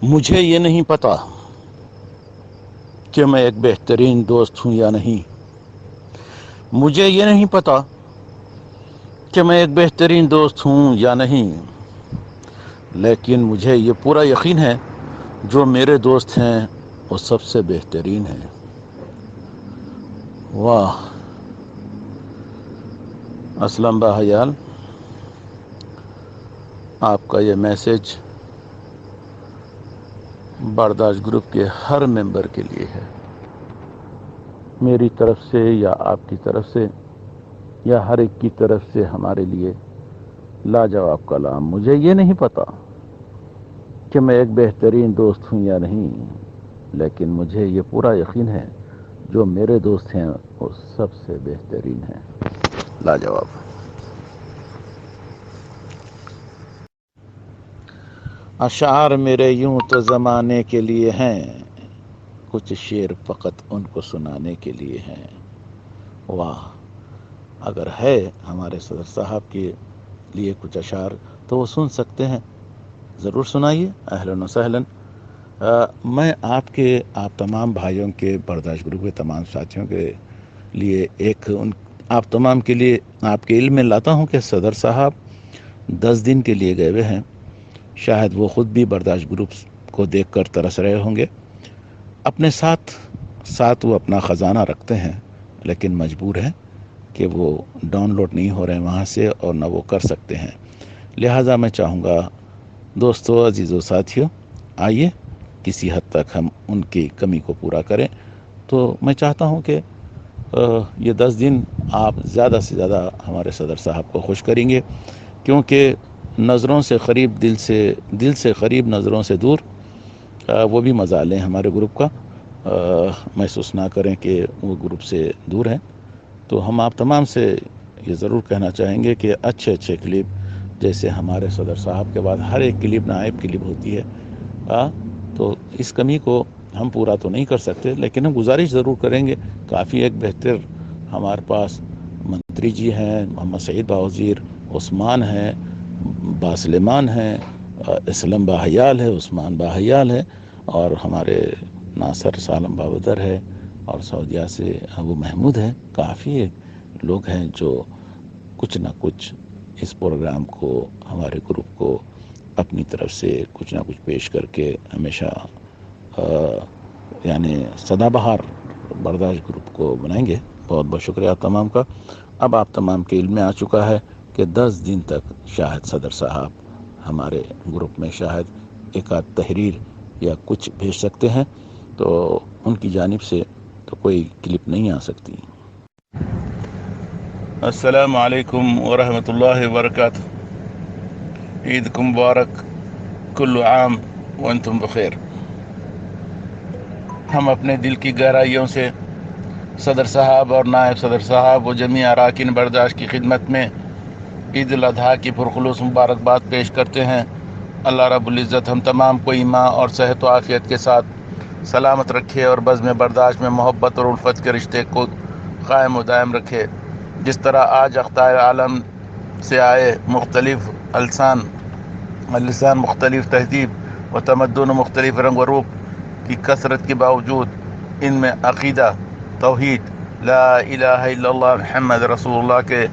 مجھے یہ نہیں پتا کہ میں ایک بہترین دوست ہوں یا نہیں. مجھے یہ نہیں پتا کہ میں ایک بہترین دوست ہوں یا نہیں، لیکن مجھے یہ پورا یقین ہے جو میرے دوست ہیں وہ سب سے بہترین ہیں. واہ اسلم بہیال، آپ کا یہ میسج برداشت گروپ کے ہر ممبر کے لیے ہے، میری طرف سے یا آپ کی طرف سے یا ہر ایک کی طرف سے ہمارے لیے لاجواب کلام. مجھے یہ نہیں پتا کہ میں ایک بہترین دوست ہوں یا نہیں، لیکن مجھے یہ پورا یقین ہے جو میرے دوست ہیں وہ سب سے بہترین ہیں. لاجواب. اشعار میرے یوں تو زمانے کے لیے ہیں، کچھ شعر فقط ان کو سنانے کے لیے ہیں. واہ، اگر ہے ہمارے صدر صاحب کے لیے کچھ اشعار تو وہ سن سکتے ہیں، ضرور سنائیے. اہلاً و سہلاً. میں آپ تمام بھائیوں کے، برداشت گروپ کے تمام ساتھیوں کے لیے آپ تمام کے لیے آپ کے علم میں لاتا ہوں کہ صدر صاحب 10 دن کے لیے گئے ہوئے ہیں. شاید وہ خود بھی برداشت گروپ کو دیکھ کر ترس رہے ہوں گے. اپنے ساتھ وہ اپنا خزانہ رکھتے ہیں، لیکن مجبور ہیں کہ وہ ڈاؤن لوڈ نہیں ہو رہے ہیں وہاں سے، اور نہ وہ کر سکتے ہیں. لہٰذا میں چاہوں گا دوستو، عزیزو، ساتھیو، آئیے کسی حد تک ہم ان کی کمی کو پورا کریں. تو میں چاہتا ہوں کہ یہ 10 دن آپ زیادہ سے زیادہ ہمارے صدر صاحب کو خوش کریں گے، کیونکہ نظروں سے قریب دل سے قریب نظروں سے دور، وہ بھی مزہ لیں ہمارے گروپ کا، محسوس نہ کریں کہ وہ گروپ سے دور ہیں. تو ہم آپ تمام سے یہ ضرور کہنا چاہیں گے کہ اچھے کلپ، جیسے ہمارے صدر صاحب کے بعد ہر ایک کلپ نائب کلپ ہوتی ہے، تو اس کمی کو ہم پورا تو نہیں کر سکتے، لیکن ہم گزارش ضرور کریں گے. کافی ایک بہتر ہمارے پاس منتری جی ہیں، محمد سعید باوزیر، عثمان ہیں، باسلمان ہیں، اسلم باحیال ہے، عثمان باحیال ہے، اور ہمارے ناصر سالم بابدر ہے، اور سعودیہ سے ابو محمود ہے. کافی لوگ ہیں جو کچھ نہ کچھ اس پروگرام کو، ہمارے گروپ کو اپنی طرف سے کچھ نہ کچھ پیش کر کے ہمیشہ یعنی سدا بہار برداشت گروپ کو بنائیں گے. بہت بہت شکریہ آپ تمام کا. اب آپ تمام کے علم میں آ چکا ہے کہ 10 دن تک شاہد صدر صاحب ہمارے گروپ میں شاہد ایک آدھ تحریر یا کچھ بھیج سکتے ہیں، تو ان کی جانب سے تو کوئی کلپ نہیں آ سکتی. السلام علیکم ورحمۃ اللہ وبرکاتہ. عید مبارک، کل عام وانتم بخیر. ہم اپنے دل کی گہرائیوں سے صدر صاحب اور نائب صدر صاحب و جمیع اراکین برداشت کی خدمت میں عید الاضحیٰ کی پرخلوص مبارکباد پیش کرتے ہیں. اللہ رب العزت ہم تمام کو ایمان اور صحت و عافیت کے ساتھ سلامت رکھے، اور بزم برداشت میں محبت اور الفت کے رشتے کو قائم و دائم رکھے. جس طرح آج اقطار عالم سے آئے مختلف لسان، مختلف تہذیب و تمدن و مختلف رنگ و روپ کی کثرت کے باوجود ان میں عقیدہ توحید لا الہ الا اللہ محمد رسول اللہ کے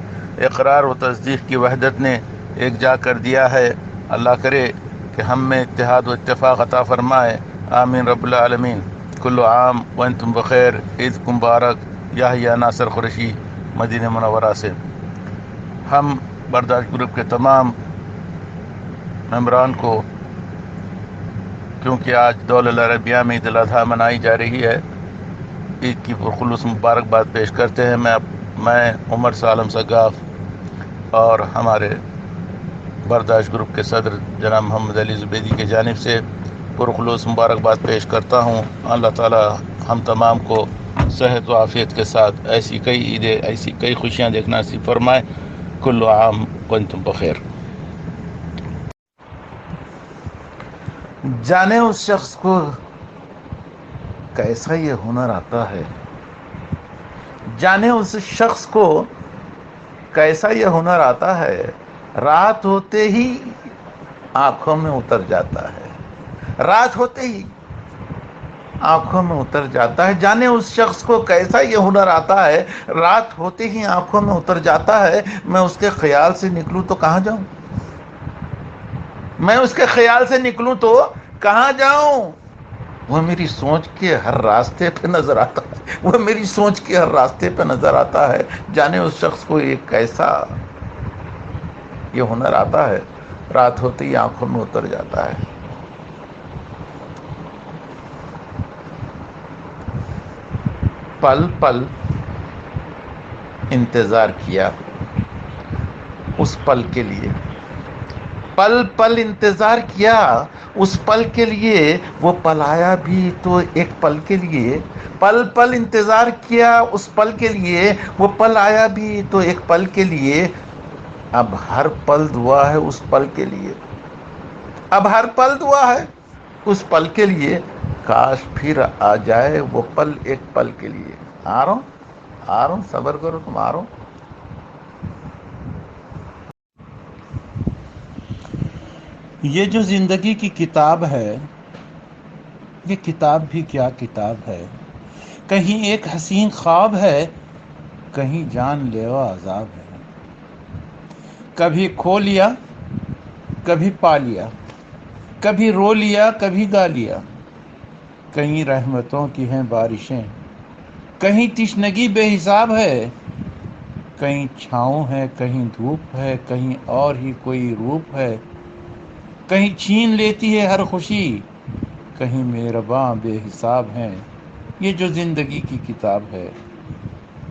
اقرار و تصدیق کی وحدت نے ایک جا کر دیا ہے. اللہ کرے کہ ہم میں اتحاد و اتفاق عطا فرمائے. آمین رب العالمین. کل عام وانتم بخیر. عید مبارک. یحییٰ ناصر قریشی، مدینہ منورہ سے. ہم برداشت گروپ کے تمام ممبران کو، کیونکہ آج دولہ العربیہ میں عید الاضحیٰ منائی جا رہی ہے، عید کی پرخلوص مبارکباد پیش کرتے ہیں. میں عمر سالم سگاف اور ہمارے برداشت گروپ کے صدر جناب محمد علی زبیدی کی جانب سے پرخلوص مبارکباد پیش کرتا ہوں. اللہ تعالی ہم تمام کو صحت و عافیت کے ساتھ ایسی کئی عیدیں، ایسی کئی خوشیاں دیکھنا نصیب فرمائے. کل عام وانتم بخیر. جانے اس شخص کو کیسا یہ ہنر آتا ہے، جانے اس شخص کو کیسا یہ ہنر آتا ہے، رات ہوتے ہی آنکھوں میں اتر جاتا ہے. رات ہوتے ہی آنکھوں میں اتر جاتا ہے. جانے اس شخص کو کیسا یہ ہنر آتا ہے, رات ہوتے ہی آنکھوں میں اتر جاتا ہے. میں اس کے خیال سے نکلوں تو کہاں جاؤں, میں اس کے خیال سے نکلوں تو کہاں جاؤں. وہ میری سوچ کے ہر راستے پہ نظر آتا ہے, وہ میری سوچ کے ہر راستے پہ نظر آتا ہے. جانے اس شخص کو ایک کیسا یہ ہنر آتا ہے, رات ہوتے ہی آنکھوں میں اتر جاتا ہے. پل پل انتظار کیا اس پل کے لیے, پل پل انتظار کیا اس پل کے لیے. وہ پل آیا بھی تو ایک پل کے لیے, پل پل انتظار کیا اس پل کے لیے. وہ پل آیا بھی تو ایک پل کے لیے. اب ہر پل دعا ہے اس پل کے لیے, اب ہر پل دعا ہے اس پل کے لیے. کاش پھر آ جائے وہ پل ایک پل کے لیے. آ رہا ہوں, آ رہا ہوں, صبر کرو تم, آ رہا ہوں. یہ جو زندگی کی کتاب ہے, یہ کتاب بھی کیا کتاب ہے. کہیں ایک حسین خواب ہے, کہیں جان لیوا عذاب ہے. کبھی کھو لیا کبھی پا لیا, کبھی رو لیا کبھی گا لیا. کہیں رحمتوں کی ہیں بارشیں, کہیں تشنگی بے حساب ہے. کہیں چھاؤں ہے کہیں دھوپ ہے, کہیں اور ہی کوئی روپ ہے. کہیں چھین لیتی ہے ہر خوشی, کہیں مہرباں بے حساب ہیں. یہ جو زندگی کی کتاب ہے,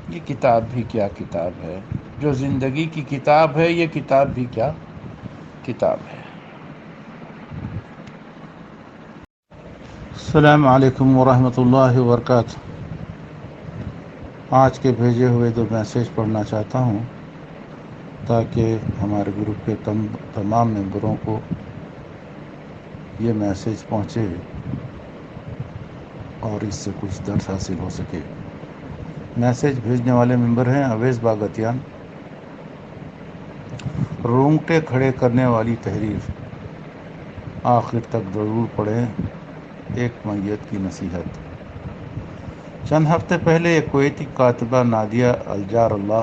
یہ کتاب بھی کیا کتاب ہے. جو زندگی کی کتاب ہے, یہ کتاب بھی کیا کتاب ہے. السلام علیکم ورحمۃ اللہ وبرکاتہ. آج کے بھیجے ہوئے دو میسیج پڑھنا چاہتا ہوں تاکہ ہمارے گروپ کے تمام ممبروں کو یہ میسیج پہنچے اور اس سے کچھ درس حاصل ہو سکے. میسیج بھیجنے والے ممبر ہیں اویس باغتیان. رونگٹے کھڑے کرنے والی تحریر, آخر تک ضرور پڑھیں ایک میت کی نصیحت. چند ہفتے پہلے ایک کویتی کاتبہ نادیہ الجار اللہ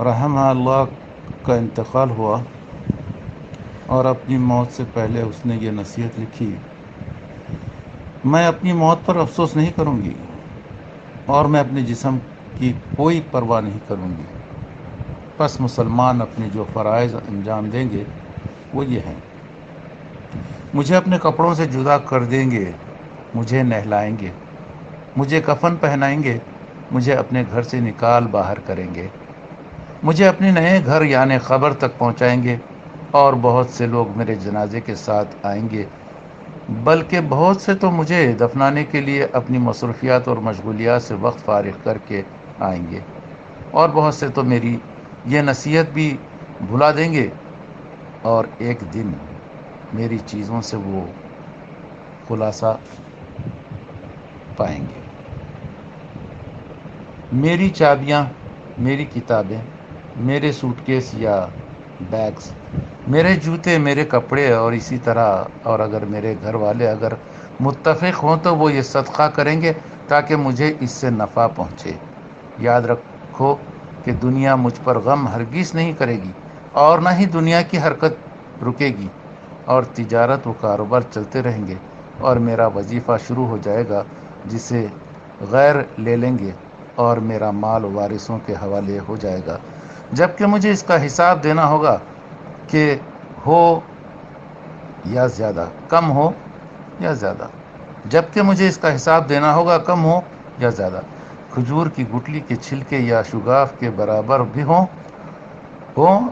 رحمہ اللہ کا انتقال ہوا, اور اپنی موت سے پہلے اس نے یہ نصیحت لکھی: میں اپنی موت پر افسوس نہیں کروں گی, اور میں اپنے جسم کی کوئی پرواہ نہیں کروں گی. پس مسلمان اپنے جو فرائض انجام دیں گے وہ یہ ہیں: مجھے اپنے کپڑوں سے جدا کر دیں گے, مجھے نہلائیں گے, مجھے کفن پہنائیں گے, مجھے اپنے گھر سے نکال باہر کریں گے, مجھے اپنے نئے گھر یعنی قبر تک پہنچائیں گے, اور بہت سے لوگ میرے جنازے کے ساتھ آئیں گے, بلکہ بہت سے تو مجھے دفنانے کے لیے اپنی مصروفیات اور مشغولیات سے وقت فارغ کر کے آئیں گے, اور بہت سے تو میری یہ نصیحت بھی بھلا دیں گے, اور ایک دن میری چیزوں سے وہ خلاصہ پائیں گے. میری چابیاں, میری کتابیں, میرے سوٹ کیس یا بیگز, میرے جوتے, میرے کپڑے, اور اسی طرح, اور اگر میرے گھر والے اگر متفق ہوں تو وہ یہ صدقہ کریں گے تاکہ مجھے اس سے نفع پہنچے. یاد رکھو کہ دنیا مجھ پر غم ہرگز نہیں کرے گی, اور نہ ہی دنیا کی حرکت رکے گی, اور تجارت و کاروبار چلتے رہیں گے, اور میرا وظیفہ شروع ہو جائے گا جسے غیر لے لیں گے, اور میرا مال وارثوں کے حوالے ہو جائے گا, جبکہ مجھے اس کا حساب دینا ہوگا کہ ہو یا زیادہ, کم ہو یا زیادہ, جبکہ مجھے اس کا حساب دینا ہوگا کم ہو یا زیادہ, کھجور کی گٹلی کے چھلکے یا شگاف کے برابر بھی ہوں,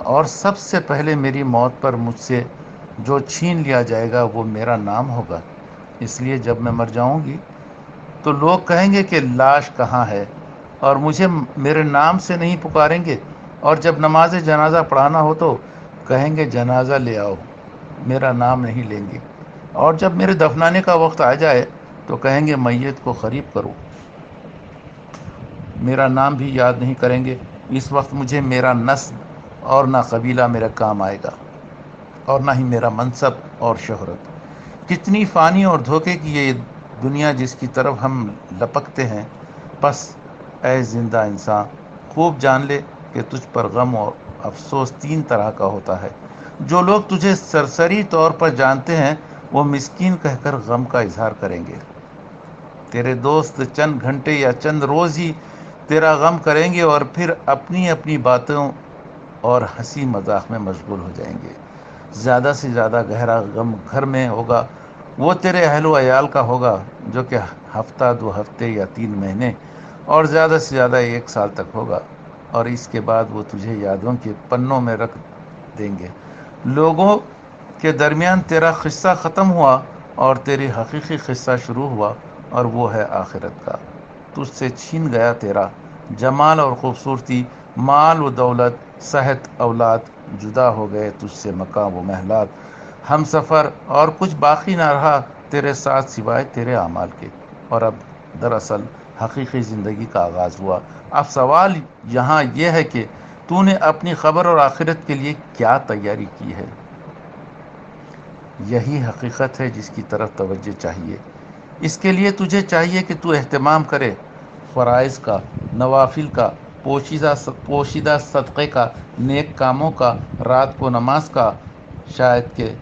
اور سب سے پہلے میری موت پر مجھ سے جو چھین لیا جائے گا وہ میرا نام ہوگا. اس لیے جب میں مر جاؤں گی تو لوگ کہیں گے کہ لاش کہاں ہے, اور مجھے میرے نام سے نہیں پکاریں گے, اور جب نماز جنازہ پڑھانا ہو تو کہیں گے جنازہ لے آؤ, میرا نام نہیں لیں گے, اور جب میرے دفنانے کا وقت آ جائے تو کہیں گے میت کو قریب کرو, میرا نام بھی یاد نہیں کریں گے. اس وقت مجھے میرا نسب اور نہ قبیلہ میرے کام آئے گا, اور نہ ہی میرا منصب اور شہرت۔ کتنی فانی اور دھوکے کی یہ دنیا جس کی طرف ہم لپکتے ہیں۔ پس اے زندہ انسان، خوب جان لے کہ تجھ پر غم اور افسوس تین طرح کا ہوتا ہے۔ جو لوگ تجھے سرسری طور پر جانتے ہیں وہ مسکین کہہ کر غم کا اظہار کریں گے۔ تیرے دوست چند گھنٹے یا چند روز ہی تیرا غم کریں گے اور پھر اپنی اپنی باتوں اور ہنسی مذاق میں مشغول ہو جائیں گے۔ زیادہ سے زیادہ گہرا غم گھر میں ہوگا، وہ تیرے اہل و عیال کا ہوگا، جو کہ ہفتہ، 2 ہفتے یا 3 مہینے اور زیادہ سے زیادہ 1 سال تک ہوگا، اور اس کے بعد وہ تجھے یادوں کے پنوں میں رکھ دیں گے۔ لوگوں کے درمیان تیرا قصہ ختم ہوا اور تیری حقیقی قصہ شروع ہوا، اور وہ ہے آخرت کا۔ تجھ سے چھین گیا تیرا جمال اور خوبصورتی، مال و دولت، صحت، اولاد، جدا ہو گئے تجھ سے مقام و محلات، ہم سفر، اور کچھ باقی نہ رہا تیرے ساتھ سوائے تیرے اعمال کے۔ اور اب دراصل حقیقی زندگی کا آغاز ہوا۔ اب سوال یہاں یہ ہے کہ تو نے اپنی قبر اور آخرت کے لیے کیا تیاری کی ہے؟ یہی حقیقت ہے جس کی طرف توجہ چاہیے۔ اس کے لیے تجھے چاہیے کہ تو اہتمام کرے فرائض کا، نوافل کا، پوشیدہ صدقے کا، نیک کاموں کا، رات کو نماز کا، شاید کہ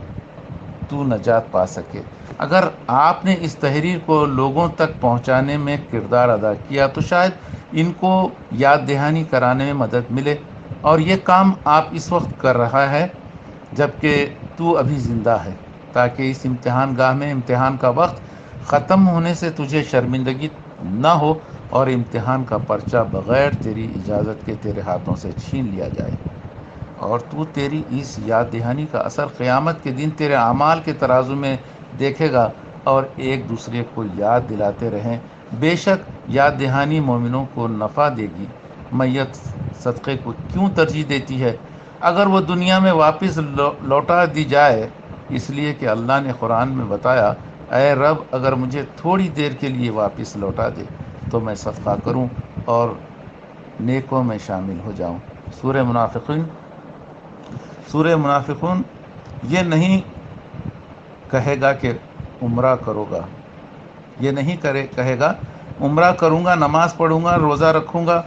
تو نجات پا سکے۔ اگر آپ نے اس تحریر کو لوگوں تک پہنچانے میں کردار ادا کیا تو شاید ان کو یاد دہانی کرانے میں مدد ملے، اور یہ کام آپ اس وقت کر رہا ہے جبکہ تو ابھی زندہ ہے، تاکہ اس امتحان گاہ میں امتحان کا وقت ختم ہونے سے تجھے شرمندگی نہ ہو اور امتحان کا پرچہ بغیر تیری اجازت کے تیرے ہاتھوں سے چھین لیا جائے، اور تو تیری اس یاد دہانی کا اثر قیامت کے دن تیرے اعمال کے ترازو میں دیکھے گا، اور ایک دوسرے کو یاد دلاتے رہیں۔ بے شک یاد دہانی مومنوں کو نفع دے گی۔ میت صدقے کو کیوں ترجیح دیتی ہے؟ اگر وہ دنیا میں واپس لوٹا دی جائے، اس لیے کہ اللہ نے قرآن میں بتایا، اے رب اگر مجھے تھوڑی دیر کے لیے واپس لوٹا دے تو میں صدقہ کروں اور نیکوں میں شامل ہو جاؤں۔ سورہ منافقون یہ نہیں کہے گا کہ عمرہ کرو گا، یہ نہیں کہے گا عمرہ کروں گا، نماز پڑھوں گا، روزہ رکھوں گا۔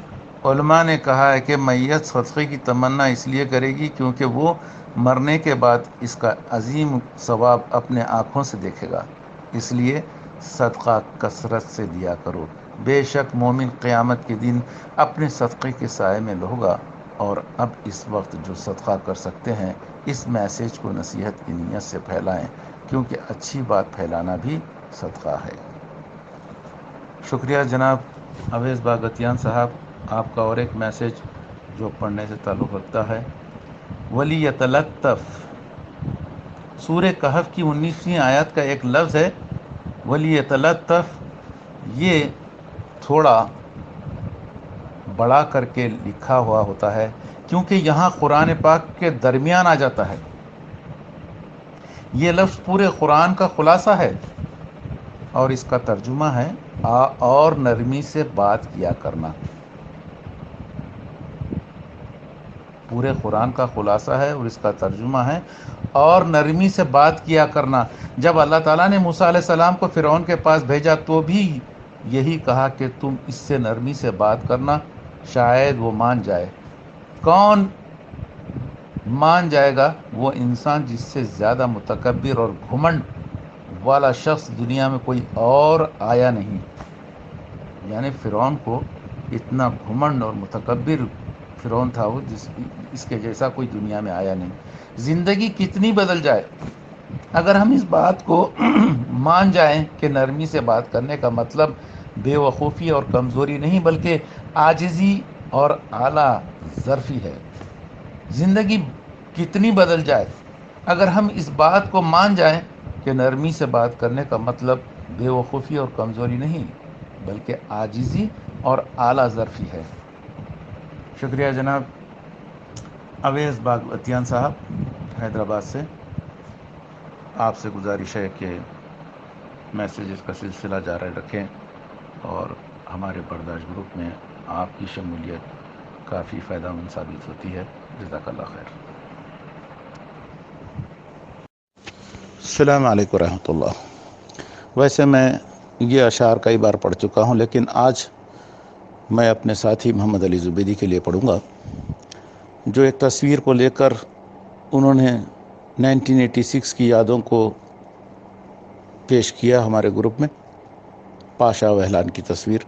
علماء نے کہا ہے کہ میت صدقے کی تمنا اس لیے کرے گی کیونکہ وہ مرنے کے بعد اس کا عظیم ثواب اپنے آنکھوں سے دیکھے گا، اس لیے صدقہ کثرت سے دیا کرو۔ بے شک مومن قیامت کے دن اپنے صدقے کے سائے میں ہوگا۔ اور اب اس وقت جو صدقہ کر سکتے ہیں اس میسیج کو نصیحت کی نیت سے پھیلائیں، کیونکہ اچھی بات پھیلانا بھی صدقہ ہے۔ شکریہ جناب اویس باغتیان صاحب۔ آپ کا اور ایک میسیج جو پڑھنے سے تعلق رکھتا ہے، ولی یتلطف، سورہ کہف کی 19ویں آیت کا ایک لفظ ہے ولی یتلطف، یہ تھوڑا بڑا کر کے لکھا ہوا ہوتا ہے کیونکہ یہاں قرآن پاک کے درمیان آ جاتا ہے۔ یہ لفظ پورے قرآن کا خلاصہ ہے اور اس کا ترجمہ ہے اور نرمی سے بات کیا کرنا۔ پورے قرآن کا خلاصہ ہے اور اس کا ترجمہ ہے اور نرمی سے بات کیا کرنا۔ جب اللہ تعالیٰ نے موسیٰ علیہ السلام کو فرعون کے پاس بھیجا تو بھی یہی کہا کہ تم اس سے نرمی سے بات کرنا، شاید وہ مان جائے۔ کون مان جائے گا؟ وہ انسان جس سے زیادہ متکبر اور گھمنڈ والا شخص دنیا میں کوئی اور آیا نہیں۔ یعنی فرعون کو اتنا گھمنڈ اور متکبر فرعون تھا وہ، اس کے جیسا کوئی دنیا میں آیا نہیں۔ زندگی کتنی بدل جائے، اگر ہم اس بات کو مان جائیں کہ نرمی سے بات کرنے کا مطلب بے وقوفی اور کمزوری نہیں بلکہ عاجزی اور اعلیٰ ظرفی ہے۔ زندگی کتنی بدل جائے اگر ہم اس بات کو مان جائیں کہ نرمی سے بات کرنے کا مطلب بے وقوفی اور کمزوری نہیں بلکہ عاجزی اور اعلیٰ ظرفی ہے۔ شکریہ جناب اویس باغتیان صاحب حیدرآباد سے۔ آپ سے گزارش ہے کہ میسیجز کا سلسلہ جاری رکھیں اور ہمارے برداشت گروپ میں آپ کی شمولیت کافی فائدہ مند ثابت ہوتی ہے۔ جزاک اللہ خیر۔ السلام علیکم ورحمۃ اللہ۔ ویسے میں یہ اشعار کئی بار پڑھ چکا ہوں، لیکن آج میں اپنے ساتھی محمد علی زبیدی کے لیے پڑھوں گا، جو ایک تصویر کو لے کر انہوں نے 1986 کی یادوں کو پیش کیا ہمارے گروپ میں، پاشا وہلان کی تصویر،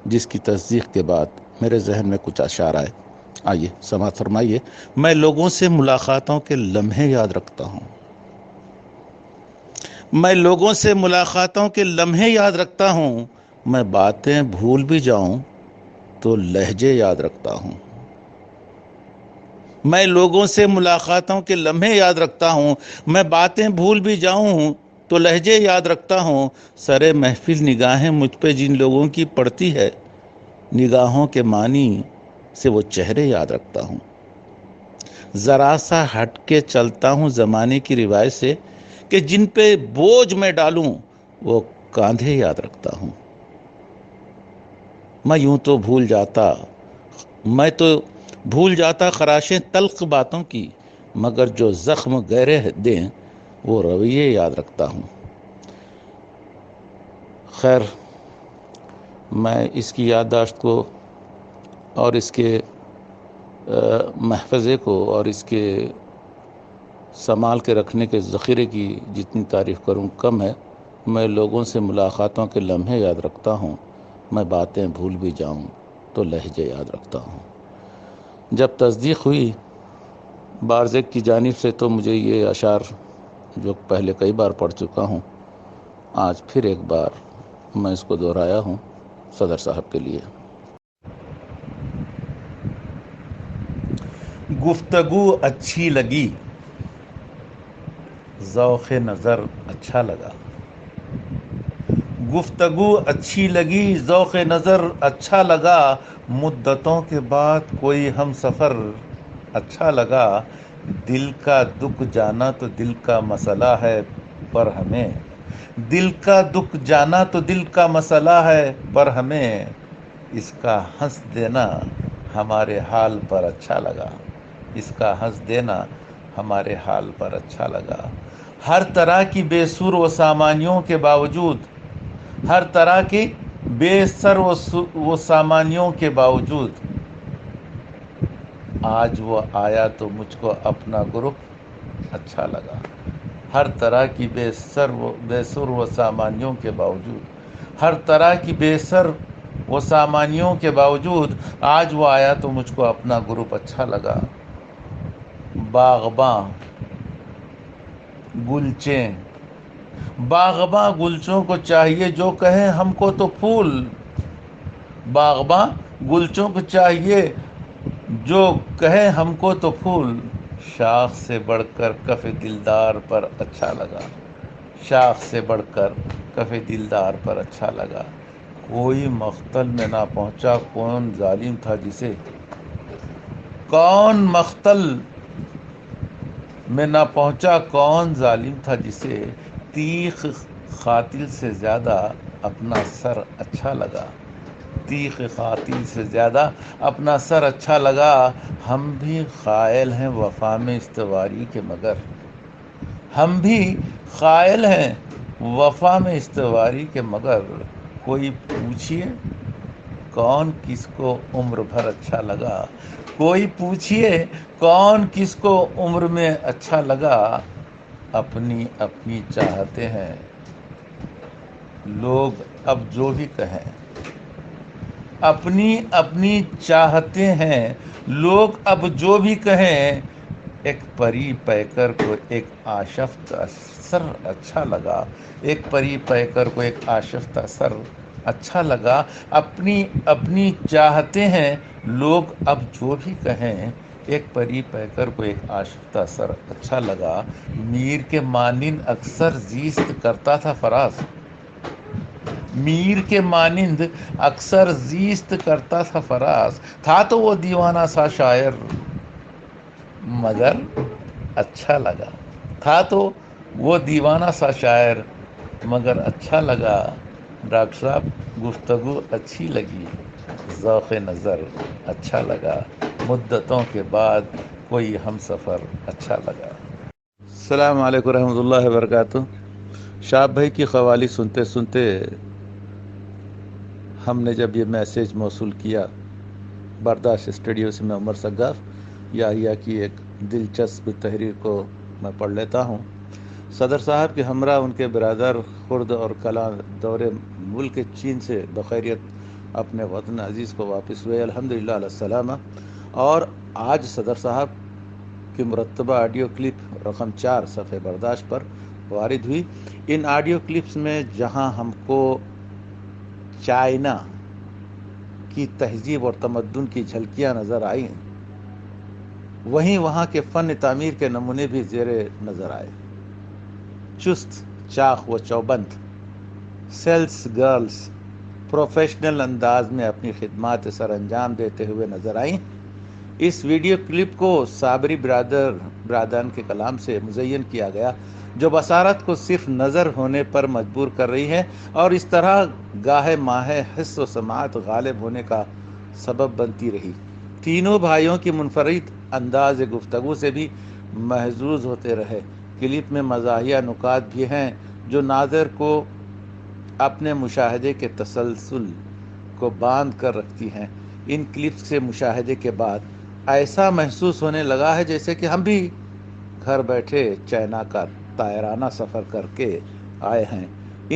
جس کی تصدیق کے بعد میرے ذہن میں کچھ اشعار آئے۔ آئیے سماعت فرمائیے۔ میں لوگوں سے ملاقاتوں کے لمحے یاد رکھتا ہوں، میں لوگوں سے ملاقاتوں کے لمحے یاد رکھتا ہوں، میں باتیں بھول بھی جاؤں تو لہجے یاد رکھتا ہوں، میں لوگوں سے ملاقاتوں کے لمحے یاد رکھتا ہوں، میں باتیں بھول بھی جاؤں تو لہجے یاد رکھتا ہوں، سرے محفل نگاہیں مجھ پہ جن لوگوں کی پڑتی ہے، نگاہوں کے معنی سے وہ چہرے یاد رکھتا ہوں، ذرا سا ہٹ کے چلتا ہوں زمانے کی روایت سے کہ جن پہ بوجھ میں ڈالوں وہ کاندھے یاد رکھتا ہوں، میں تو بھول جاتا خراشیں تلخ باتوں کی، مگر جو زخم گہرے دیں وہ رویے یاد رکھتا ہوں۔ خیر، میں اس کی یادداشت کو اور اس کے محفظے کو اور اس کے سنبھال کے رکھنے کے ذخیرے کی جتنی تعریف کروں کم ہے۔ میں لوگوں سے ملاقاتوں کے لمحے یاد رکھتا ہوں، میں باتیں بھول بھی جاؤں تو لہجے یاد رکھتا ہوں۔ جب تصدیق ہوئی بارزیک کی جانب سے تو مجھے یہ اشعار، جو پہلے کئی بار پڑھ چکا ہوں، آج پھر ایک بار میں اس کو دہرایا ہوں صدر صاحب کے لیے۔ گفتگو اچھی لگی، ذوق نظر اچھا لگا، گفتگو اچھی لگی، ذوق نظر اچھا لگا، مدتوں کے بعد کوئی ہم سفر اچھا لگا، دل کا دکھ جانا تو دل کا مسئلہ ہے پر ہمیں، دل کا دکھ جانا تو دل کا مسئلہ ہے پر ہمیں، اس کا ہنس دینا ہمارے حال پر اچھا لگا، اس کا ہنس دینا ہمارے حال پر اچھا لگا، ہر طرح کی بے سر و سامانیوں کے باوجود، ہر طرح کی بے سر و سامانیوں کے باوجود، آج وہ آیا تو مجھ کو اپنا گروپ اچھا لگا، ہر طرح کی بے سر و سامانیوں کے باوجود، ہر طرح کی بے سر و سامانیوں کے باوجود، آج وہ آیا تو مجھ کو اپنا گروپ اچھا لگا، باغباں گلچوں کو چاہیے جو کہیں ہم کو تو پھول، باغباں گلچوں کو چاہیے جو کہیں ہم کو تو پھول، شاخ سے بڑھ کر کف دلدار پر اچھا لگا، شاخ سے بڑھ کر کف دلدار پر اچھا لگا، کوئی مقتل میں نہ پہنچا کون ظالم تھا جسے، کون مقتل میں نہ پہنچا کون ظالم تھا جسے، تیغ قاتل سے زیادہ اپنا سر اچھا لگا، تیغ قاتل سے زیادہ اپنا سر اچھا لگا، ہم بھی قائل ہیں وفا میں استواری کے مگر، ہم بھی قائل ہیں وفا میں استواری کے مگر، کوئی پوچھئے کون کس کو عمر بھر اچھا لگا، کوئی پوچھئے کون کس کو عمر میں اچھا لگا، اپنی اپنی چاہتے ہیں لوگ اب جو بھی کہیں، اپنی اپنی چاہتے ہیں لوگ اب جو بھی کہیں، ایک پری پیکر کو ایک آشفتہ سر اچھا لگا، ایک پری پیکر کو ایک آشفتہ سر اچھا لگا، اپنی اپنی چاہتے ہیں لوگ اب جو بھی کہیں، ایک پری پیکر کو ایک آشفتہ سر اچھا لگا، میر کے مانند اکثر زیست کرتا تھا فراز، میر کے مانند اکثر زیست کرتا تھا فراز، تھا تو وہ دیوانہ سا شاعر مگر اچھا لگا، تھا تو وہ دیوانہ سا شاعر مگر اچھا لگا، ڈاکٹر صاحب گفتگو اچھی لگی، ذوق نظر اچھا لگا، مدتوں کے بعد کوئی ہم سفر اچھا لگا۔ السلام علیکم رحمۃ اللہ وبرکاتہ۔ شاب بھائی کی قوالی سنتے سنتے ہم نے جب یہ میسیج موصول کیا برداشت اسٹوڈیو سے، میں عمر سگاف یاہیا کی ایک دلچسپ تحریر کو میں پڑھ لیتا ہوں۔ صدر صاحب کے ہمراہ ان کے برادر خرد اور کلاں دور ملک چین سے بخیریت اپنے وطن عزیز کو واپس ہوئے، الحمدللہ علی السلامہ۔ اور آج صدر صاحب کی مرتبہ آڈیو کلپ رقم 4 صفحہ برداشت پر وارد ہوئی۔ ان آڈیو کلپس میں جہاں ہم کو چائنا کی تہذیب اور تمدن کی جھلکیاں نظر آئیں، وہیں وہاں کے فن تعمیر کے نمونے بھی زیر نظر آئے۔ چست چاق و چوبند سیلز گرلز پروفیشنل انداز میں اپنی خدمات سر انجام دیتے ہوئے نظر آئیں۔ اس ویڈیو کلپ کو صابری برادران کے کلام سے مزین کیا گیا، جو بصارت کو صرف نظر ہونے پر مجبور کر رہی ہے اور اس طرح گاہے ماہے حس و سماعت غالب ہونے کا سبب بنتی رہی۔ تینوں بھائیوں کی منفرد انداز گفتگو سے بھی محظوظ ہوتے رہے۔ کلپ میں مزاحیہ نکات بھی ہیں جو ناظر کو اپنے مشاہدے کے تسلسل کو باندھ کر رکھتی ہیں۔ ان کلپس کے مشاہدے کے بعد ایسا محسوس ہونے لگا ہے جیسے کہ ہم بھی گھر بیٹھے چائنا کا طائرانہ سفر کر کے آئے ہیں۔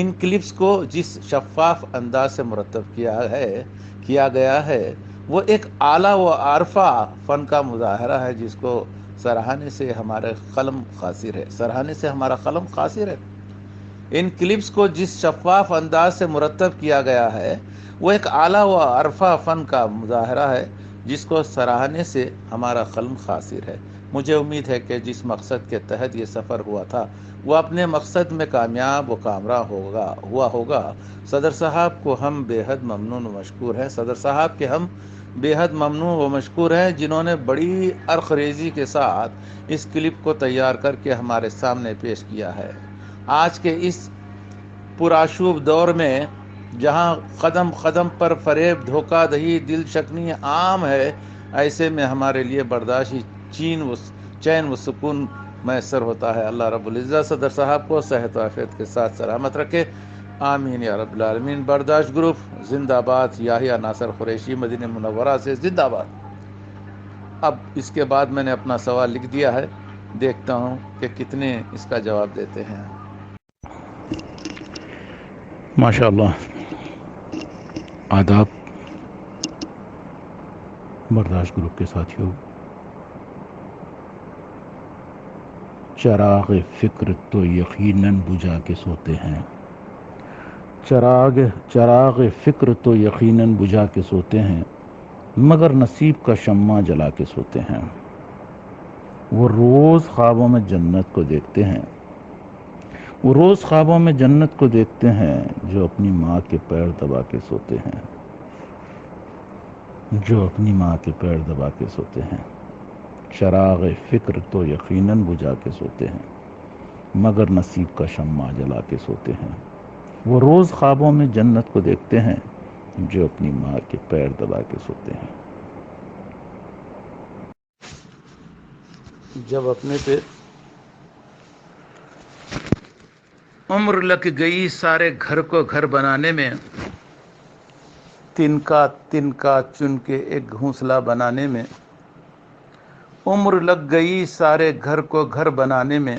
ان کلپس کو جس شفاف انداز سے مرتب کیا گیا ہے وہ ایک اعلیٰ و عارفہ فن کا مظاہرہ ہے، جس کو سراہنے سے ہمارا قلم قاصر ہے۔ ان کلپس کو جس شفاف انداز سے مرتب کیا گیا ہے وہ ایک اعلیٰ و عارفہ فن کا مظاہرہ ہے، جس کو سراہنے سے ہمارا قلم قاصر ہے۔ مجھے امید ہے کہ جس مقصد کے تحت یہ سفر ہوا تھا وہ اپنے مقصد میں کامیاب و کامراں ہوا ہوگا۔ صدر صاحب کو ہم بے حد ممنون و مشکور ہیں جنہوں نے بڑی عرق کے ساتھ اس کلپ کو تیار کر کے ہمارے سامنے پیش کیا ہے۔ آج کے اس پرآشوب دور میں جہاں قدم قدم پر فریب، دھوکہ دہی، دل شکنی عام ہے، ایسے میں ہمارے لیے برداشت ہی چین و سکون میسر ہوتا ہے۔ اللہ رب العزت صدر صاحب کو صحت و عافیت کے ساتھ سلامت رکھے، آمین یا رب العالمین۔ برداشت گروپ زندہ باد، یاحییٰ ناصر قریشی، مدینہ منورہ سے زندہ باد۔ اب اس کے بعد میں نے اپنا سوال لکھ دیا ہے، دیکھتا ہوں کہ کتنے اس کا جواب دیتے ہیں۔ ماشاءاللہ، آداب برداشت گروپ کے ساتھیوں۔ چراغ فکر تو یقیناً بجھا کے سوتے ہیں، چراغ فکر تو یقیناً بجھا کے سوتے ہیں، مگر نصیب کا شمع جلا کے سوتے ہیں۔ وہ روز خوابوں میں جنت کو دیکھتے ہیں، جو اپنی ماں کے پیر دبا کے سوتے ہیں، چراغ فکر تو یقیناً بجھا کے سوتے ہیں، مگر نصیب کا شمع جلا کے سوتے ہیں۔ وہ روز خوابوں میں جنت کو دیکھتے ہیں، جو اپنی ماں کے پیر دبا کے سوتے ہیں۔ جب اپنے پہ عمر لگ گئی سارے گھر کو گھر بنانے میں، تنکا چن کے ایک گھونسلہ بنانے میں، عمر لگ گئی سارے گھر کو گھر بنانے میں،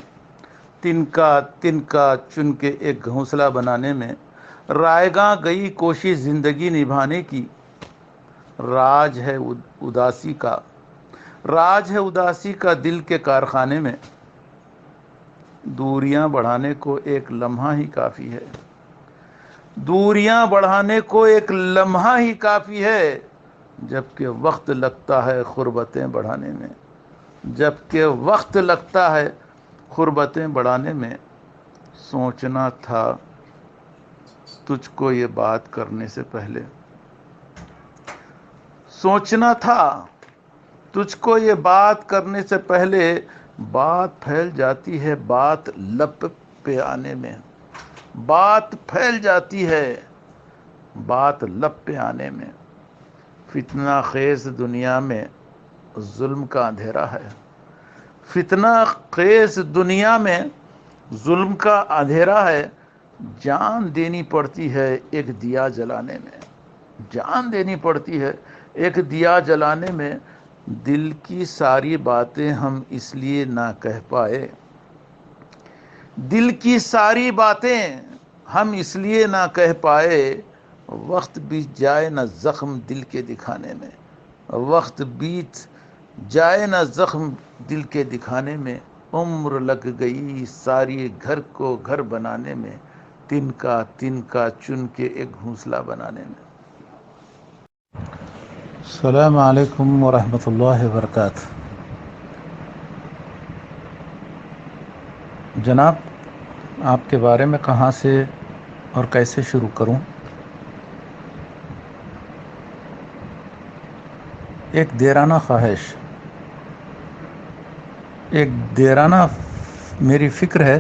تنکا چن کے ایک گھونسلہ بنانے میں، رائیگاں گئی کوشش زندگی نبھانے کی، راج ہے اداسی کا دل کے کارخانے میں، دوریاں بڑھانے کو ایک لمحہ ہی کافی ہے، جبکہ وقت لگتا ہے قربتیں بڑھانے میں، سوچنا تھا تجھ کو یہ بات کرنے سے پہلے، بات پھیل جاتی ہے بات لب پہ آنے میں، فتنہ خیز دنیا میں ظلم کا اندھیرا ہے، فتنہ خیز دنیا میں ظلم کا اندھیرا ہے، جان دینی پڑتی ہے ایک دیا جلانے میں، جان دینی پڑتی ہے ایک دیا جلانے میں، دل کی ساری باتیں ہم اس لیے نہ کہہ پائے، دل کی ساری باتیں ہم اس لیے نہ کہہ پائے، وقت بیت جائے نہ زخم دل کے دکھانے میں، وقت بیت جائے نہ زخم دل کے دکھانے میں، عمر لگ گئی ساری گھر کو گھر بنانے میں، تن کا چن کے ایک گھونسلہ بنانے میں۔ السلام علیکم ورحمۃ اللہ وبرکاتہ۔ جناب، آپ کے بارے میں کہاں سے اور کیسے شروع کروں؟ ایک دیرانہ خواہش، ایک دیرانہ میری فکر ہے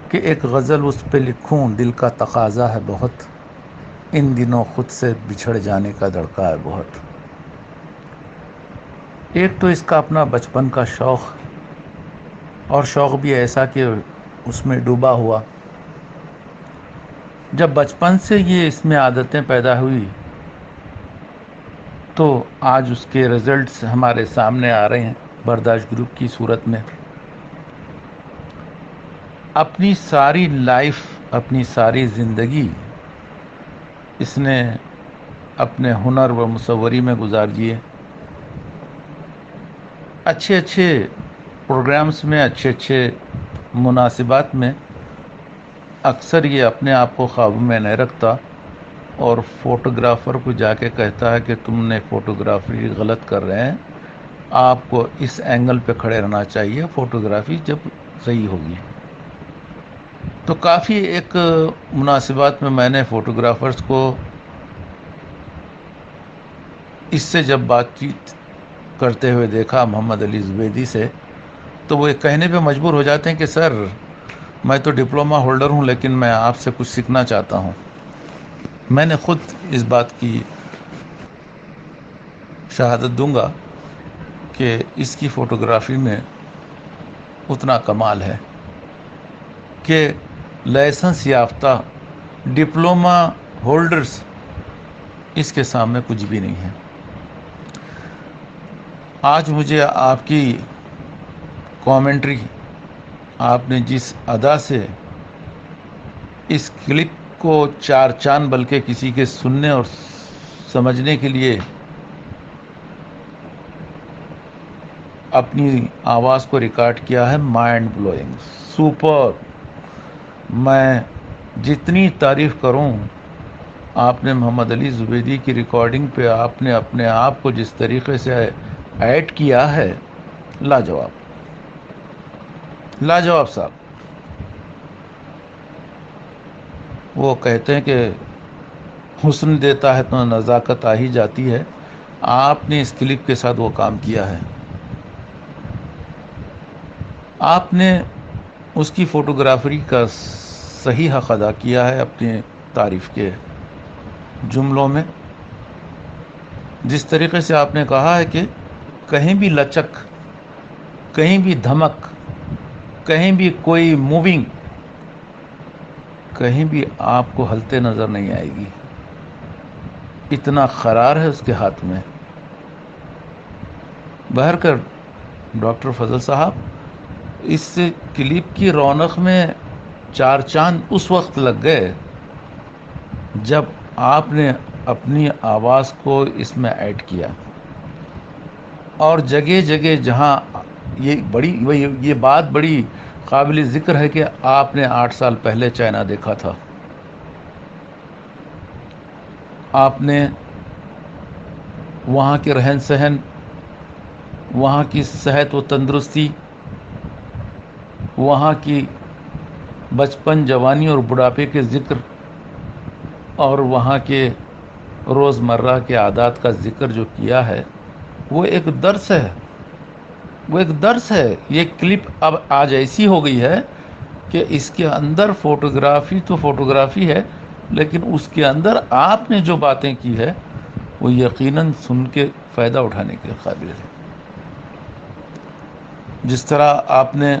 کہ ایک غزل اس پہ لکھوں، دل کا تقاضا ہے بہت، ان دنوں خود سے بچھڑ جانے کا دڑکا ہے بہت۔ ایک تو اس کا اپنا بچپن کا شوق، اور شوق بھی ایسا کہ اس میں ڈوبا ہوا، جب بچپن سے یہ اس میں عادتیں پیدا ہوئی تو آج اس کے رزلٹس ہمارے سامنے آ رہے ہیں برداشت گروپ کی صورت میں۔ اپنی ساری لائف، اپنی ساری زندگی اس نے اپنے ہنر و مصوری میں گزار دیے، اچھے اچھے پروگرامز میں، اچھے اچھے مناسبات میں۔ اکثر یہ اپنے آپ کو قابو میں نہیں رکھتا اور فوٹوگرافر کو جا کے کہتا ہے کہ تم نے فوٹوگرافی غلط کر رہے ہیں، آپ کو اس اینگل پہ کھڑے رہنا چاہیے، فوٹوگرافی جب صحیح ہوگی۔ تو کافی ایک مناسبات میں نے فوٹوگرافرز کو اس سے جب بات چیت کرتے ہوئے دیکھا محمد علی زبیدی سے، تو وہ ایک کہنے پہ مجبور ہو جاتے ہیں کہ سر میں تو ڈپلومہ ہولڈر ہوں لیکن میں آپ سے کچھ سیکھنا چاہتا ہوں۔ میں نے خود اس بات کی شہادت دوں گا کہ اس کی فوٹوگرافی میں اتنا کمال ہے کہ لائسنس یافتہ ڈپلومہ ہولڈرز اس کے سامنے کچھ بھی نہیں ہے۔ آج مجھے آپ کی کامنٹری، آپ نے جس ادا سے اس کلپ کو چار چاند بلکہ کسی کے سننے اور سمجھنے کے لیے اپنی آواز کو ریکارڈ کیا ہے، مائنڈ بلوئنگ، سپر۔ میں جتنی تعریف کروں، آپ نے محمد علی زبیدی کی ریکارڈنگ پہ آپ نے اپنے آپ کو جس طریقے سے ایڈ کیا ہے، لاجواب، لاجواب صاحب۔ وہ کہتے ہیں کہ حسن دیتا ہے تو نزاکت آ ہی جاتی ہے، آپ نے اس کلپ کے ساتھ وہ کام کیا ہے۔ آپ نے اس کی فوٹوگرافری کا صحیح حق ادا کیا ہے اپنی تعریف کے جملوں میں۔ جس طریقے سے آپ نے کہا ہے کہ کہیں بھی لچک، کہیں بھی دھمک، کہیں بھی کوئی موونگ، کہیں بھی آپ کو ہلتے نظر نہیں آئے گی، اتنا قرار ہے اس کے ہاتھ میں۔ بہرکر ڈاکٹر فضل صاحب، اس کلپ کی رونق میں چار چاند اس وقت لگ گئے جب آپ نے اپنی آواز کو اس میں ایڈ کیا، اور جگہ جگہ جہاں یہ بات بڑی قابل ذکر ہے کہ آپ نے 8 سال پہلے چائنا دیکھا تھا، آپ نے وہاں کے رہن سہن، وہاں کی صحت و تندرستی، وہاں کی بچپن، جوانی اور بڑھاپے کے ذکر، اور وہاں کے روزمرہ کے عادات کا ذکر جو کیا ہے، وہ ایک درس ہے، وہ ایک درس ہے۔ یہ کلپ اب آج ایسی ہو گئی ہے کہ اس کے اندر فوٹوگرافی تو فوٹوگرافی ہے، لیکن اس کے اندر آپ نے جو باتیں کی ہے وہ یقیناً سن کے فائدہ اٹھانے کے قابل ہے۔ جس طرح آپ نے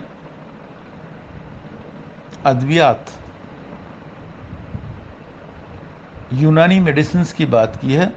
ادویات یونانی میڈیسنز کی بات کی ہے،